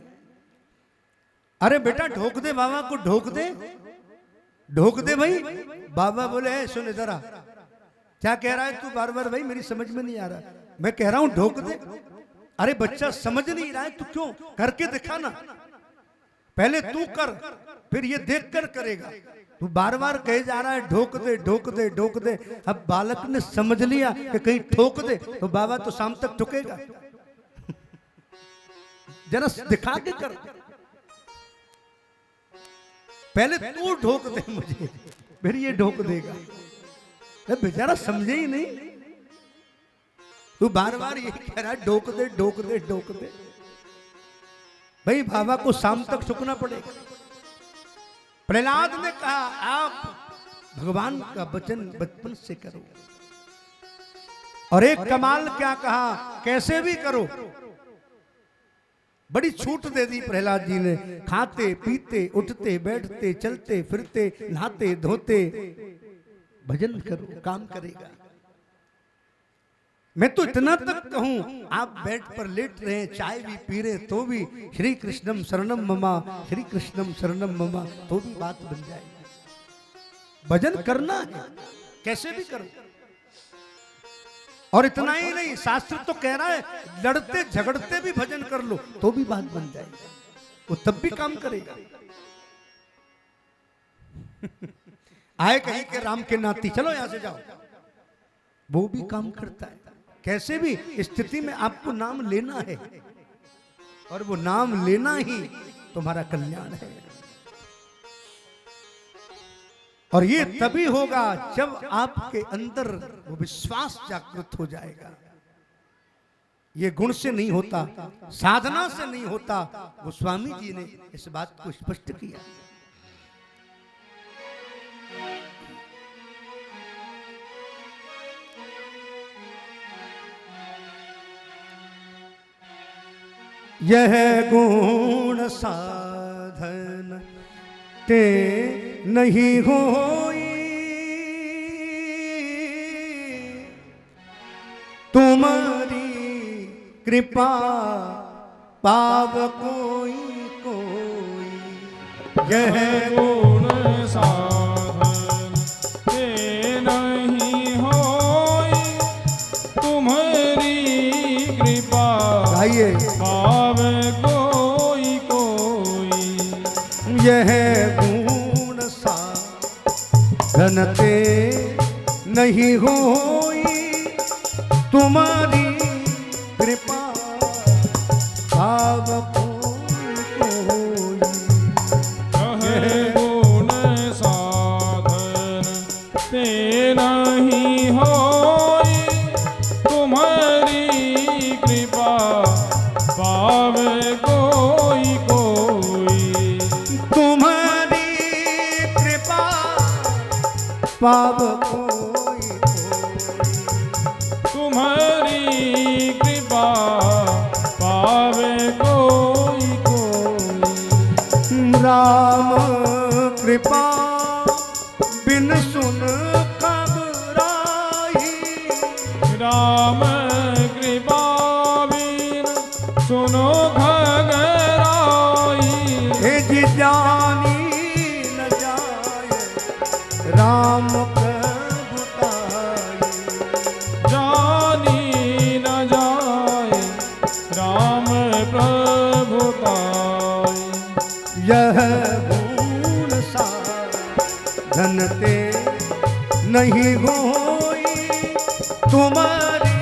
अरे बेटा ढोक दे, बाबा को ढोक दे, ढोक दे भाई। बाबा बोले सुन जरा, क्या कह रहा है तू बार बार, भाई मेरी समझ में नहीं आ रहा, मैं कह रहा हूं ढोक दे। अरे बच्चा समझ नहीं रहा है, तू क्यों, करके दिखाना, पहले तू कर फिर ये देख कर करेगा। तू बार बार कहे जा रहा है ढोक दे ढोक दे ढोक दे। अब बालक ने समझ लिया कि कहीं ठोक दे तो बाबा तो शाम तक ठुकेगा। जरा दिखा के कर, पहले तू ढोक दे मुझे, फिर ये ढोक देगा। बेचारा समझे ही नहीं, तू बार बार यही कह रहा है ढोक दे ढोक दे ढोक दे। भाई बाबा को शाम तक ठुकना पड़ेगा। प्रहलाद ने कहा आप भगवान का वचन बचपन से करो। और एक कमाल क्या कहा, कैसे भी करो। बड़ी छूट दे दी प्रहलाद जी ने, खाते पीते उठते बैठते चलते फिरते नहाते धोते भजन करो, काम करेगा। मैं तो इतना तक कहूं, आप बेड पर लेट रहे, चाय भी पी रहे तो भी श्री कृष्णम शरणम ममा, श्री कृष्णम शरणम ममा, तो भी बात बन जाएगी। भजन करना है, कैसे भी करो। और इतना ही नहीं, शास्त्र तो कह रहा है लड़ते झगड़ते भी भजन कर लो तो भी बात बन जाएगी, वो तब भी काम करेगा। आए कहीं के राम के नाती, चलो यहां से जाओ, वो भी काम करता है। कैसे भी स्थिति में आपको नाम लेना है, और वो नाम लेना ही तुम्हारा कल्याण है। और ये तभी होगा जब आपके अंदर वो विश्वास जागृत हो जाएगा। ये गुण से नहीं होता, साधना से नहीं होता। गोस्वामी जी ने इस बात को स्पष्ट किया। यह गुण साधन ते नहीं होई, तुम्हारी कृपा पाव कोई कोई। यह गुण साधन ते नहीं होई, तुम्हारी कृपा आइए पावे कोई कोई। यह गुण साधन ते नहीं होई, तुम्हारी कृपा पाव कोई कोई। यह गुण साधन ते नहीं होई, तुम्हारी कृपा पावे कोई कोई। तुम्हारी कृपा पाव कोई कोई। तुम्हारी कृपा पावे कोई कोई। राम कृपा बिन सुन खबराई, राम कृपा बिन सुनो घगराई। हे जी जानी न जाए राम प्रभुताई। जानी न जाए राम प्रभुताई। यह गुण साधन ते नहीं होई, तुम्हारी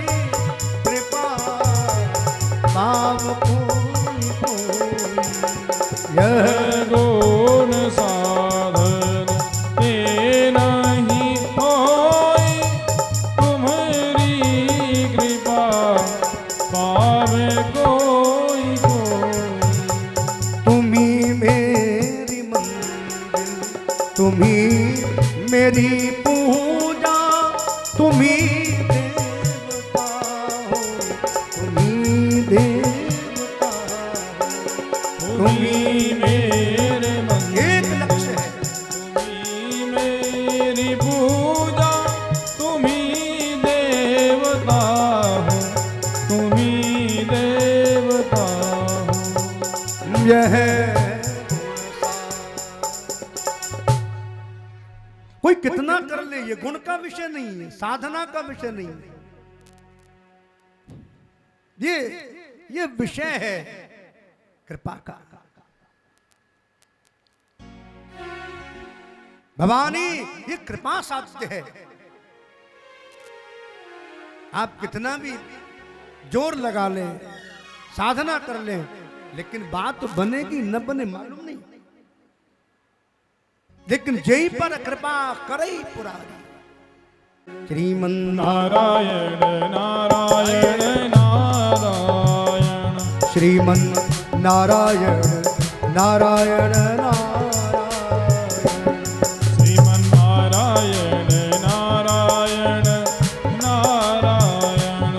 कृपा पाव कोई कोई। यह गुण साधन ते नहीं होई, तुम्हारी कृपा पावे कोई कोई। तुम्ही मेरी मंजिल, तुम्ही मेरी पूजा, तुम्ही देवता हो, तुम्ही देवता हो। तुम्ही मेरे मन, एक लक्ष्य है, तुम्ही मेरी पूजा, तुम्ही देवता हो, तुम्ही देवता हो। यह कोई कितना कर ले, ये गुण का विषय नहीं है, साधना का विषय नहीं है। ये विषय है कृपा का। भवानी ये कृपा साध्य है। आप कितना भी जोर लगा लें, साधना कर लें, लेकिन बात बनेगी न बने मालूम नहीं। लेकिन जय पर कृपा करे पुरारी। श्रीमन नारायण नारायण नारायण। श्रीमन नारायण नारायण नारायण। श्रीमन्नारायण नारायण नारायण।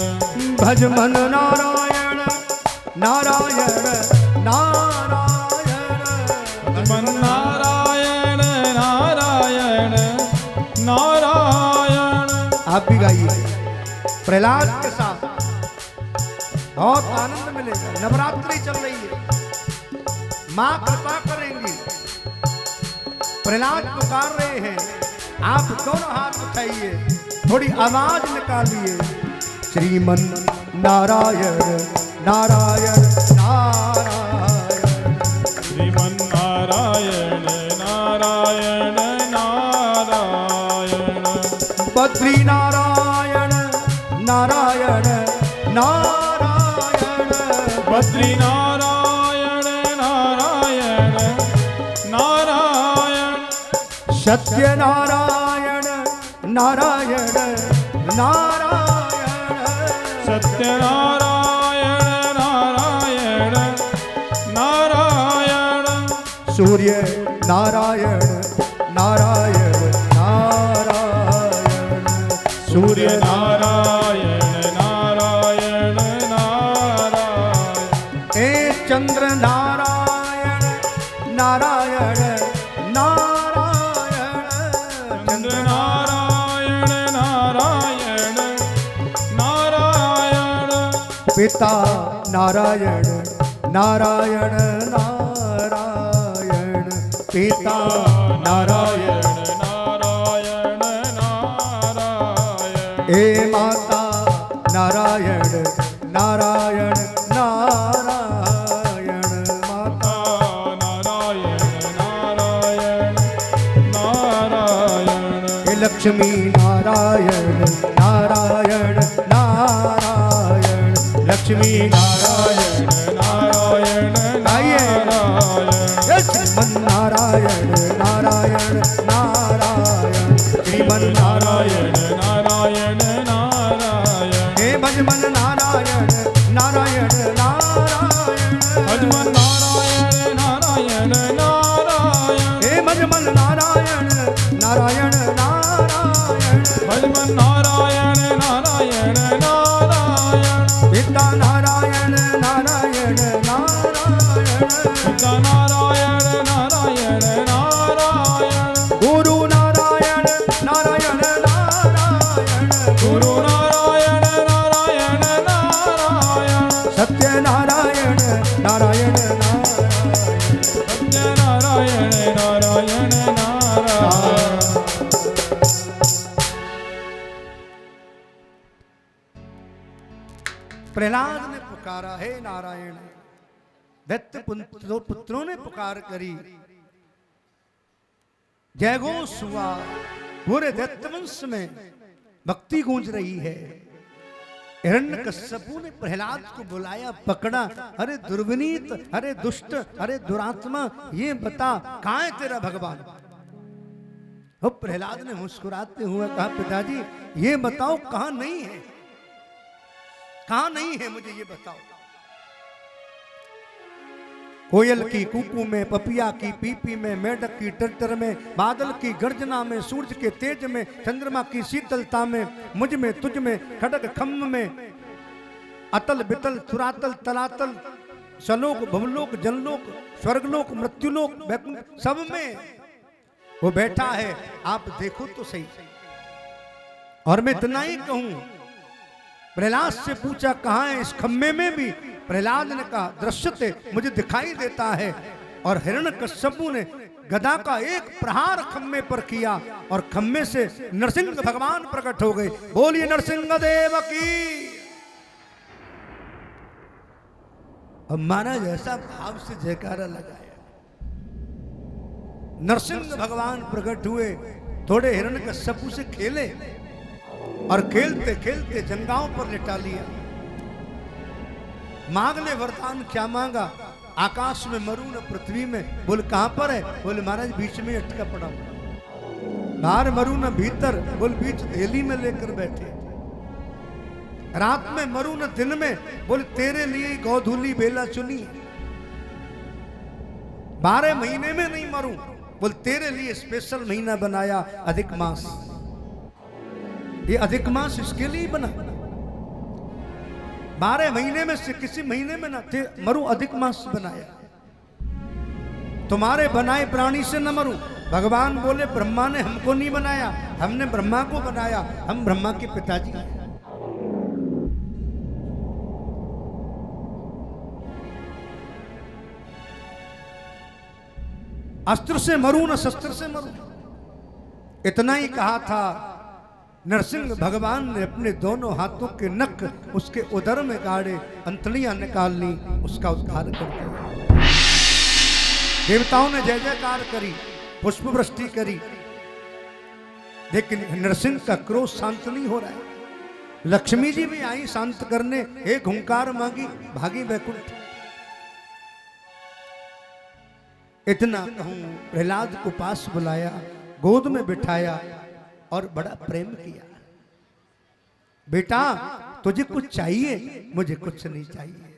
भज मन नारायण नारायण नारायण। श्रीमन्नारायण नारायण नारायण। आप भी गाइए प्रहलाद के साथ, बहुत आनंद मिलेगा। नवरात्रि चल रही है, माँ कृपा करेंगी। प्रहलाद पुकार रहे हैं, आप दोनों हाथ उठाइए, थोड़ी आवाज निकालिए। श्रीमन नारायण नारायण नारायण। श्रीमन्नारायण नारायण नारायण। बद्री नारायण नारायण नारायण। बद्री नारायण नारायण नारायण। सत्य नारायण नारायण नारायण। सत्यनारायण नारायण नारायण। सूर्य नारायण नारायण नारायण। सूर्य नारायण नारायण नारायण। हे पिता नारायण नारायण नारायण पिता नारायण नारायण नारायण हे माता नारायण नारायण नारायण माता नारायण नारायण नारायण हे लक्ष्मी नारायण नारायण नारायण लक्ष्मी नारायण नारायण नारायण श्रीमन नारायण नारायण नारायण श्रीमन नारायण नारायण नारायण हे भजमन नारायण नारायण नारायण भजमन नारायण नारायण नारायण हे भजमन नारायण नारायण नारायण भजमन नारायण नारायण नारायण पिता नारायण नारायण नारायण पिता नारायण नारायण नारायण गुरु नारायण नारायण नारायण गुरु नारायण नारायण नारायण सत्य नारायण नारायण नारायण सत्य नारायण नारायण नारायण प्रहलाद ने पुकारा हे नारायण दैत्य पुत्रों ने पुकार करी जयघोष हुआ पूरे दैत्य वंश में भक्ति गूंज रही है। हिरण्यकश्यपु ने प्रहलाद को बुलाया पकड़ा अरे दुर्विनीत अरे दुष्ट अरे दुरात्मा ये बता कहां है तेरा भगवान। अब प्रहलाद ने मुस्कुराते हुए कहा पिताजी ये बताओ कहां नहीं है कहां नहीं है मुझे ये बताओ। कोयल की कूकू में पपिया की पीपी में मेढक की टटर में बादल की गर्जना में सूरज के तेज में चंद्रमा की शीतलता में मुझ में तुझ में खड़ग खम्भ में अतल बितल तुरातल तलातल सलोक भवलोक जनलोक स्वर्गलोक मृत्युलोक वैकुंठ सब में वो बैठा है आप देखो तो सही। और मैं इतना ही कहूं प्रहलाद से पूछा कहां है इस खम्भे में भी प्रहलाद ने कहा दृश्यते मुझे दिखाई देता है। और हिरण्यकश्यपु ने गदा का एक प्रहार खम्भे पर किया और खम्भे से नरसिंह भगवान प्रकट हो गए। बोलिए नरसिंह देव की। अब महाराज ऐसा भाव से जयकारा लगाया नरसिंह भगवान प्रकट हुए थोड़े हिरण्यकश्यपु से खेले और खेलते खेलते जंगाओं पर लिटा लिया। मांग ले वरदान क्या मांगा आकाश में मरू न पृथ्वी में। बोले कहां पर है बोले महाराज बीच में अटका पड़ा बाहर मरू न भीतर बोले बीच धेली में लेकर बैठे। रात में मरू न दिन में बोले तेरे लिए गौधूली बेला चुनी। 12 महीने में नहीं मरूं बोले तेरे लिए स्पेशल महीना बनाया अधिक मास। ये अधिक मास इसके लिए बना 12 महीने में से किसी महीने में ना थे मरू अधिक मास बनाया। तुम्हारे बनाए प्राणी से न मरूं। भगवान बोले ब्रह्मा ने हमको नहीं बनाया हमने ब्रह्मा को बनाया हम ब्रह्मा के पिताजी हैं। अस्त्र से मरूं न शस्त्र से मरूं। इतना ही कहा था नरसिंह भगवान ने अपने दोनों हाथों के नख उसके उदर में गाड़े अंतड़ियां निकाल ली उसका उद्धार कर दिया। देवताओं ने जय जयकार करी पुष्प वृष्टि करी लेकिन नरसिंह का क्रोध शांत नहीं हो रहा है। लक्ष्मी जी भी आई शांत करने एक हुंकार मांगी भागी वैकुंठ। इतना कहूं प्रहलाद को पास बुलाया गोद में बिठाया और बड़ा प्रेम किया। बेटा तुझे कुछ चाहिए मुझे कुछ नहीं चाहिए।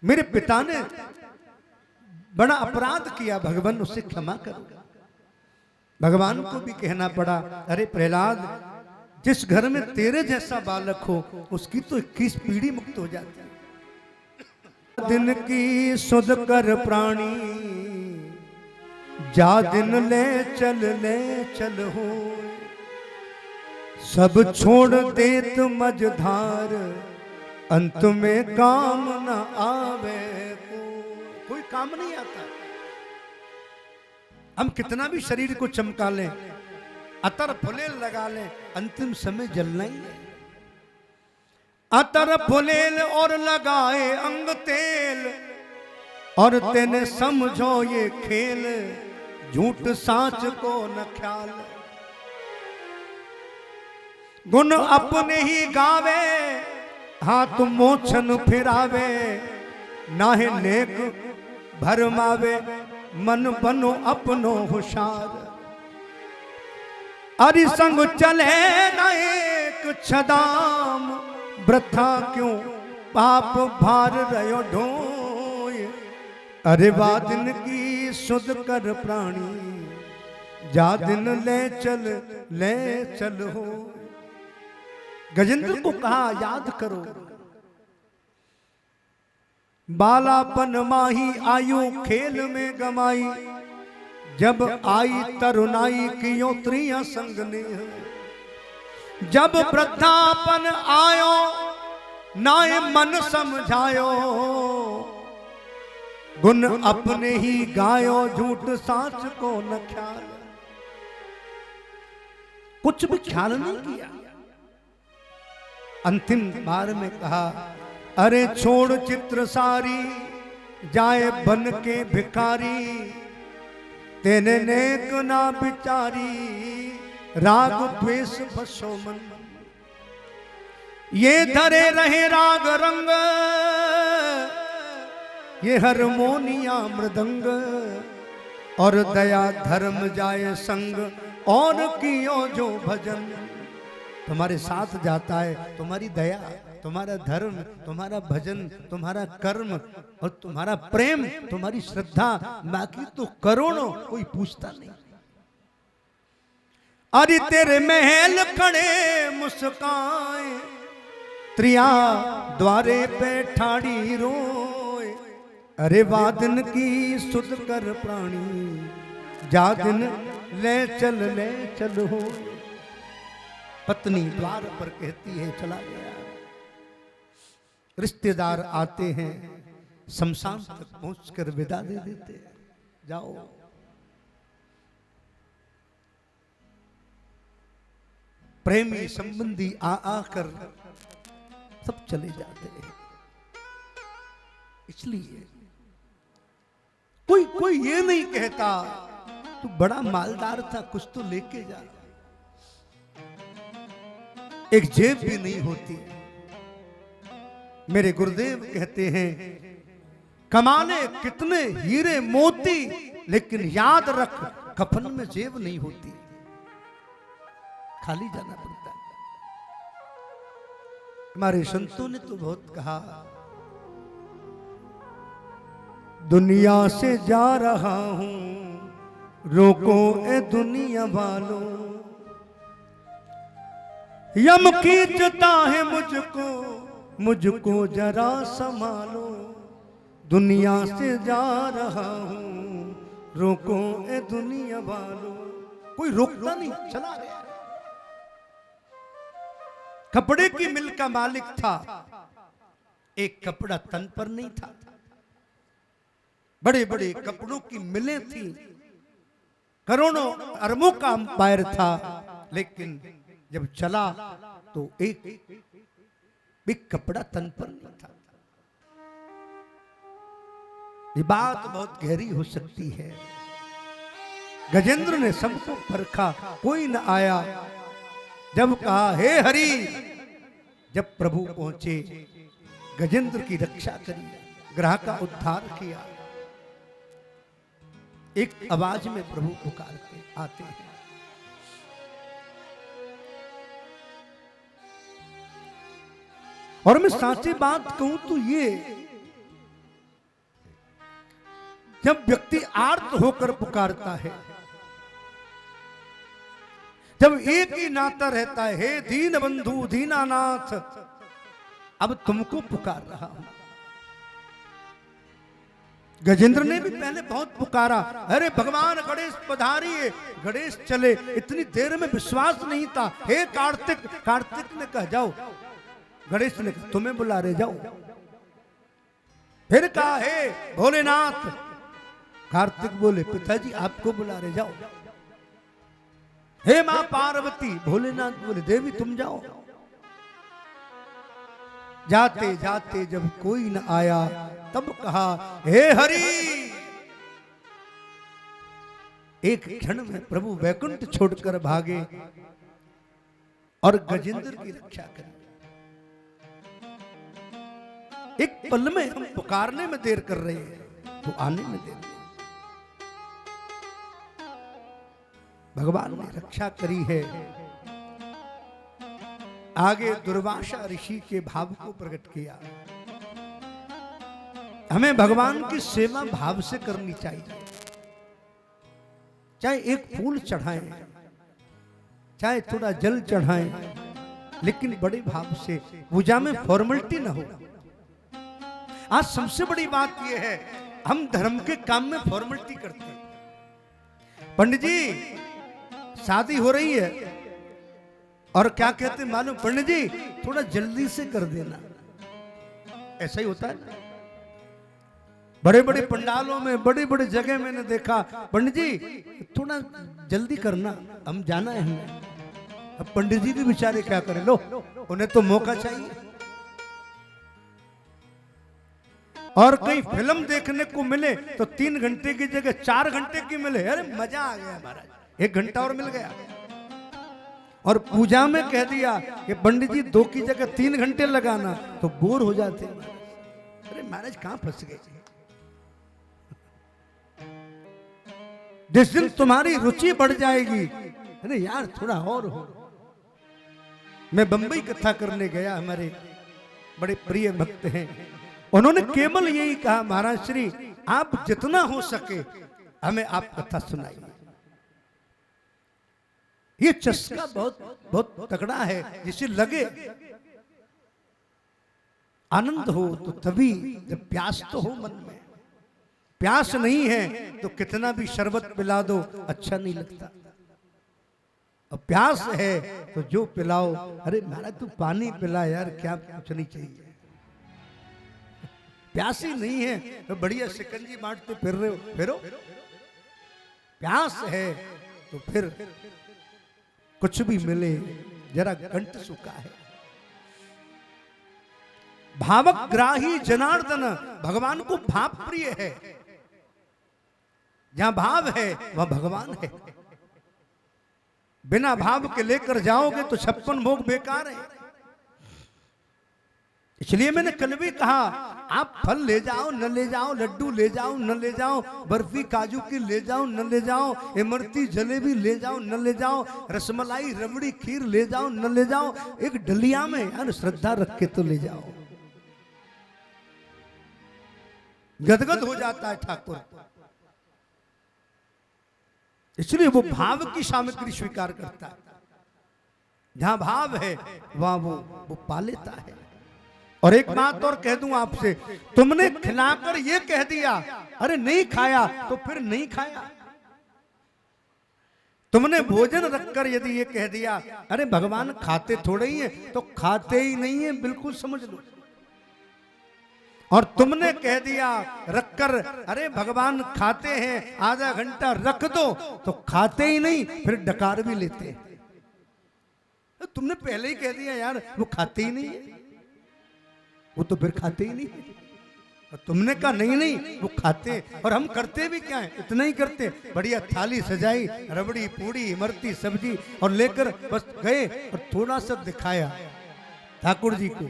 मेरे पिता ने बड़ा अपराध किया भगवान उसे क्षमा कर। भगवान को भी कहना पड़ा अरे प्रहलाद जिस घर में तेरे जैसा बालक हो उसकी तो 21 पीढ़ी मुक्त हो जाती है। दिन की सुध कर प्राणी जा दिन ले चल हो सब छोड़ देत मझधार अंत में काम न आवे कोई काम नहीं आता। हम कितना भी शरीर को चमका लें, अतर फुलेल लगा लें, अंतिम समय जलना ही है। अतर फुलेल और लगाए अंग तेल, और तेने समझो ये खेल, झूठ साच को न ख्याल। गुण अपने ही गावे, हाथ मोछन फिरावे, नाहे नेक भरमावे, मन बनो अपनो होशार। अरि संग चले न एक छदाम, वृथा क्यों पाप भार रयो ढोय। अरे वादिन की सुध कर प्राणी, जा दिन ले चल हो। गजेंद्र को कहा याद करो, बालापन माही आयु खेल में गमाई, जब आई तरुणाई कियो त्रिया संग नेह। जब वृद्धापन आयो नाय मन समझायो, गुण अपने ही गायो, झूठ साच को न ख्याल। कुछ भी ख्याल नहीं किया। अंतिम बार में कहा, अरे छोड़ चित्र सारी, जाए बन के भिखारी, तेने नेक ना बिचारी, राग द्वेष बसो मन। ये धरे रहे राग रंग, ये हारमोनिया मृदंग, और दया धर्म जाए संग, और कियो जो भजन। तुम्हारे साथ जाता है तुम्हारी दया, तुम्हारा धर्म, तुम्हारा भजन, तुम्हारा कर्म और तुम्हारा प्रेम, तुम्हारी श्रद्धा, बाकी तो करोड़ों कोई पूछता नहीं। अरे तेरे महल खड़े मुस्काए, त्रिया द्वारे पे ठाड़ी रोए। अरे वादन की सुध कर प्राणी, जा दिन ले चल हो। पत्नी द्वार पर कहती है चला गया। रिश्तेदार आते हैं, शमशान तक पहुंचकर विदा दे देते हैं, जाओ। प्रेमी संबंधी आकर सब चले जाते हैं। इसलिए कोई ये नहीं कहता तू बड़ा मालदार था, कुछ तो लेके जा। एक जेब भी नहीं होती। मेरे गुरुदेव कहते हैं, कमाने कितने हीरे मोती, लेकिन याद रख कफन में जेब नहीं होती, खाली जाना पड़ता है। हमारे संतों ने तो बहुत कहा, दुनिया से जा रहा हूं, रोको ए दुनिया वालों। यम खींचता है मुझको जरा संभालो। दुनिया से जा रहा हूं, रोको ए दुनिया वालों। कोई रोकता नहीं, चला गया। कपड़े की मिल का मालिक था, एक कपड़ा तन पर नहीं था। बड़े बड़े कपड़ों की मिलें थी, करोड़ों अरबों का अंपायर था, लेकिन जब चला तो एक भी कपड़ा तन पर नहीं था। ये बात बहुत गहरी हो सकती है। गजेंद्र ने सबको परखा, कोई न आया। जब कहा हे हरि, जब प्रभु पहुंचे, गजेंद्र की रक्षा करी, ग्रह का उद्धार किया। एक आवाज में प्रभु पुकारते आते हैं। और मैं साची बात कहूं तो ये, जब व्यक्ति आर्त होकर पुकारता है, जब एक ही नाता रहता है, हे दीन बंधु दीनानाथ, अब तुमको पुकार रहा हूं। गजेंद्र ने भी पहले बहुत पुकारा, अरे भगवान गणेश पधारिए। गणेश चले, इतनी देर में विश्वास नहीं था। हे कार्तिक, कार्तिक ने कहा जाओ गणेश ने कहा तुम्हें बुला रहे, जाओ। फिर कहा हे भोलेनाथ। कार्तिक बोले पिताजी आपको बुला रहे, जाओ। हे मां पार्वती। भोलेनाथ बोले देवी तुम जाओ। जाते जाते जब कोई न आया तब कहा हे हरि। एक क्षण में प्रभु वैकुंठ छोड़कर भागे और गजेंद्र की रक्षा करें। एक पल में हम पुकारने में देर कर रहे हैं, वो आने में देर नहीं। भगवान ने रक्षा करी है। आगे दुर्वासा ऋषि के भाव को प्रकट किया। हमें भगवान की सेवा भाव से करनी चाहिए। चाहे एक फूल चढ़ाएं, चाहे थोड़ा जल चढ़ाएं, लेकिन बड़े भाव से। पूजा में फॉर्मेलिटी ना हो। आज सबसे बड़ी बात यह है, हम धर्म के काम में फॉर्मेलिटी करते हैं। पंडित जी शादी हो रही है और क्या कहते हैं मालूम, पंडित जी थोड़ा जल्दी से कर देना। ऐसा ही होता है। बड़े बड़े पंडालों में, बड़ी बड़ी जगह मैंने देखा, पंडित जी थोड़ा जल्दी करना, हम जाना है हमें। अब पंडित जी भी बेचारे क्या करें, लो उन्हें तो मौका चाहिए। और कहीं फिल्म देखने को मिले तो 3 घंटे की जगह 4 घंटे की मिले, अरे मजा आ गया महाराज, 1 घंटा और मिल गया। और पूजा में कह दिया कि पंडित जी 2 की जगह 3 घंटे लगाना, तो बोर हो जाते। अरे महाराज कहां फंस गए। जिस दिन तुम्हारी रुचि बढ़ जाएगी, अरे यार थोड़ा और हो। मैं बंबई कथा करने गया, हमारे बड़े प्रिय भक्त हैं, उन्होंने केवल यही कहा महाराज श्री आप जितना हो सके हमें आप कथा सुनाइए। ये चस्का बहुत बहुत तगड़ा है, जिसे लगे आनंद हो तो तभी, जब प्यास तो हो मन में। प्यास नहीं है तो कितना भी शरबत पिला दो अच्छा नहीं लगता। और प्यास है तो जो पिलाओ, अरे महाराज तू पानी पिला यार, क्या कुछ नहीं चाहिए। प्यास ही नहीं है तो बढ़िया शिकंजी बांटते फिर रहे हो, फिरो। प्यास है तो फिर कुछ भी मिले, जरा कंठ सूखा है। भावक ग्राही जनार्दन, भगवान को भाव प्रिय है। जहां भाव है वह भगवान है। बिना भाव के लेकर जाओगे तो 56 भोग बेकार है। इसलिए मैंने कल भी कहा, आप फल ले जाओ न ले जाओ, लड्डू ले जाओ न ले जाओ, बर्फी काजू की ले जाओ न ले जाओ, इमरती जलेबी ले जाओ न ले जाओ, रसमलाई रबड़ी खीर ले जाओ न ले जाओ, एक डलिया में यार श्रद्धा रख के तो ले जाओ। गदगद हो जाता है ठाकुर। इसलिए वो भाव की सामग्री स्वीकार करता है। जहां भाव है वहां वो पा लेता है। और एक बात और कह दूं आपसे, तुमने खिलाकर ये कह दिया अरे नहीं खाया तो फिर नहीं खाया। तुमने भोजन रखकर यदि ये कह दिया अरे भगवान खाते थोड़े ही है, तो खाते ही नहीं है, बिल्कुल समझ लो। और तुमने कह दिया रखकर अरे भगवान खाते हैं, आधा घंटा रख दो, तो खाते ही नहीं, फिर डकार भी लेते हैं। तुमने पहले ही कह दिया यार वो खाते ही नहीं है, वो तो फिर खाते ही नहीं। और तुमने कहा नहीं नहीं वो खाते। और हम करते भी क्या है, इतना ही करते, बढ़िया थाली सजाई, रबड़ी पूड़ी इमरती सब्जी और लेकर बस गए और थोड़ा सा दिखाया ठाकुर जी को,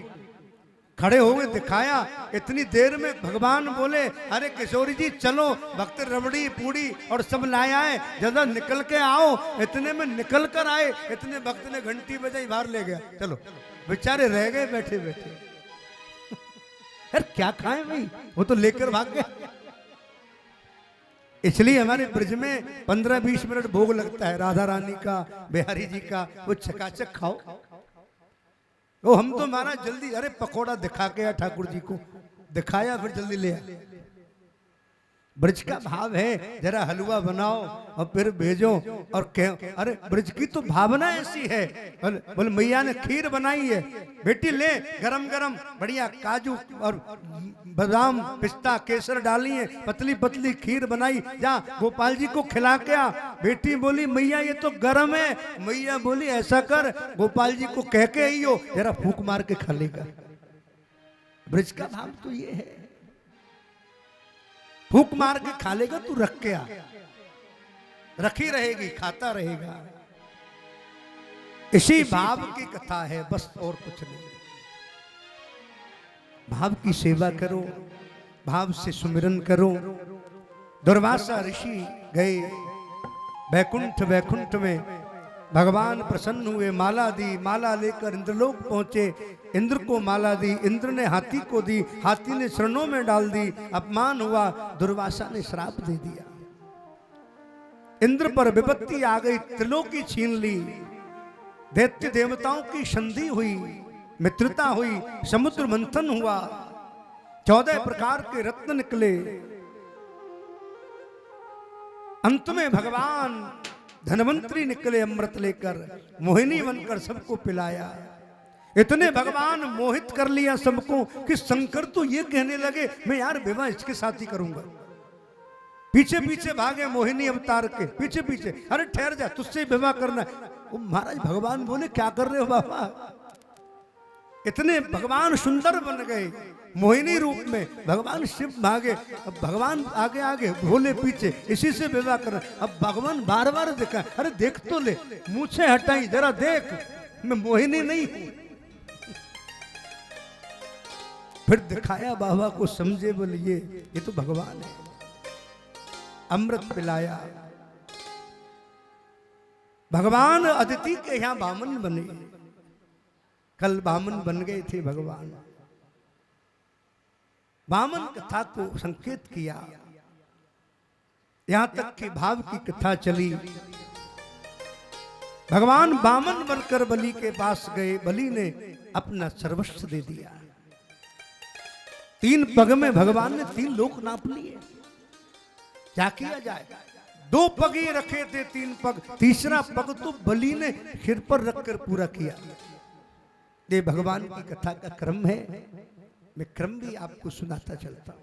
खड़े हो गए दिखाया। इतनी देर में भगवान बोले अरे किशोरी जी चलो, भक्त रबड़ी पूड़ी और सब लाया है, ज्यादा निकल के आओ। इतने में निकल कर आए, इतने भक्त ने घंटी बजाई, बाहर ले गया। चलो बेचारे रह गए बैठे बैठे। यार क्या खाए भाई, वो तो लेकर भाग गए। इसलिए हमारे ब्रज में 15-20 मिनट भोग लगता है राधा रानी का, बिहारी जी का, वो चकाचक खाओ। वो हम तो महाराज जल्दी, अरे पकोड़ा दिखा के ठाकुर जी को दिखाया, फिर जल्दी ले आए। ब्रज का भाव है, जरा हलवा बनाओ और फिर भेजो और कह, अरे ब्रज की तो भावना ऐसी है। बोले मैया ने खीर बनाई है, बेटी ले गरम गरम बढ़िया काजू और बादाम पिस्ता केसर डाली है, पतली पतली खीर बनाई, जा गोपाल जी को खिला के आ। बेटी बोली मैया ये तो गरम है। मैया बोली ऐसा कर, गोपाल जी को कह के आई हो, जरा फूंक मार के खा लेगा। ब्रज का भाव तो ये है, फूंक मार के खा लेगा, तू रख के आ, रखी रहेगी, खाता रहेगा। इसी भाव की कथा है, बस और कुछ नहीं। भाव की सेवा करो, भाव से सुमिरन करो। दुर्वासा ऋषि गए वैकुंठ, वैकुंठ में भगवान प्रसन्न हुए, माला दी, माला लेकर इंद्रलोक पहुंचे, इंद्र को माला दी, इंद्र ने हाथी को दी, हाथी ने शरणों में डाल दी, अपमान हुआ, दुर्वासा ने श्राप दे दिया। इंद्र पर विपत्ति आ गई, त्रिलोकी छीन ली, दैत्य देवताओं की संधि हुई, मित्रता हुई, समुद्र मंथन हुआ, 14 प्रकार के रत्न निकले। अंत में भगवान धनवंतरी निकले अमृत लेकर, मोहिनी बनकर सबको पिलाया। इतने भगवान मोहित कर लिया सबको कि शंकर तो ये कहने लगे मैं यार विवाह इसके साथ ही करूंगा। पीछे पीछे भागे मोहिनी अवतार के पीछे पीछे, अरे ठहर जा, तुझसे विवाह करना है। वो महाराज भगवान बोले क्या कर रहे हो बाबा? इतने भगवान सुंदर बन गए मोहिनी रूप में, भगवान शिव भागे, अब भगवान आगे आगे भोले पीछे, इसी से विवाह करना। अब भगवान बार बार देखा, अरे देख तो ले, मूछे हटाई जरा देख, मैं मोहिनी नहीं हूं। फिर दिखाया बाबा को, समझे, बोले ये तो भगवान है। अमृत पिलाया, भगवान अदिति के यहां बामन बने, कल बामन बन गए थे भगवान। बामन कथा को संकेत किया, यहां तक कि भाव की कथा चली। भगवान बामन बनकर बलि के पास गए, बलि ने अपना सर्वस्व दे दिया। 3 पग में भगवान ने 3 लोक नाप लिए। क्या किया जाए? 2 पग ही रखे थे, 3 पग, तीसरा पग तो बलि ने सिर पर रखकर पूरा किया। ये भगवान की कथा का क्रम है, मैं क्रम भी आपको सुनाता चलता हूं।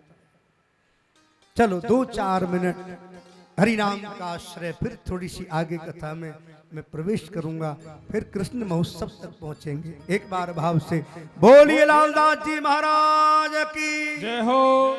चलो 2-4 मिनट हरि नाम का आश्रय, फिर थोड़ी सी आगे कथा में मैं प्रवेश करूंगा, फिर कृष्ण महोत्सव तक पहुंचेंगे। एक बार भाव से बोलिए लालदास जी महाराज की जय हो।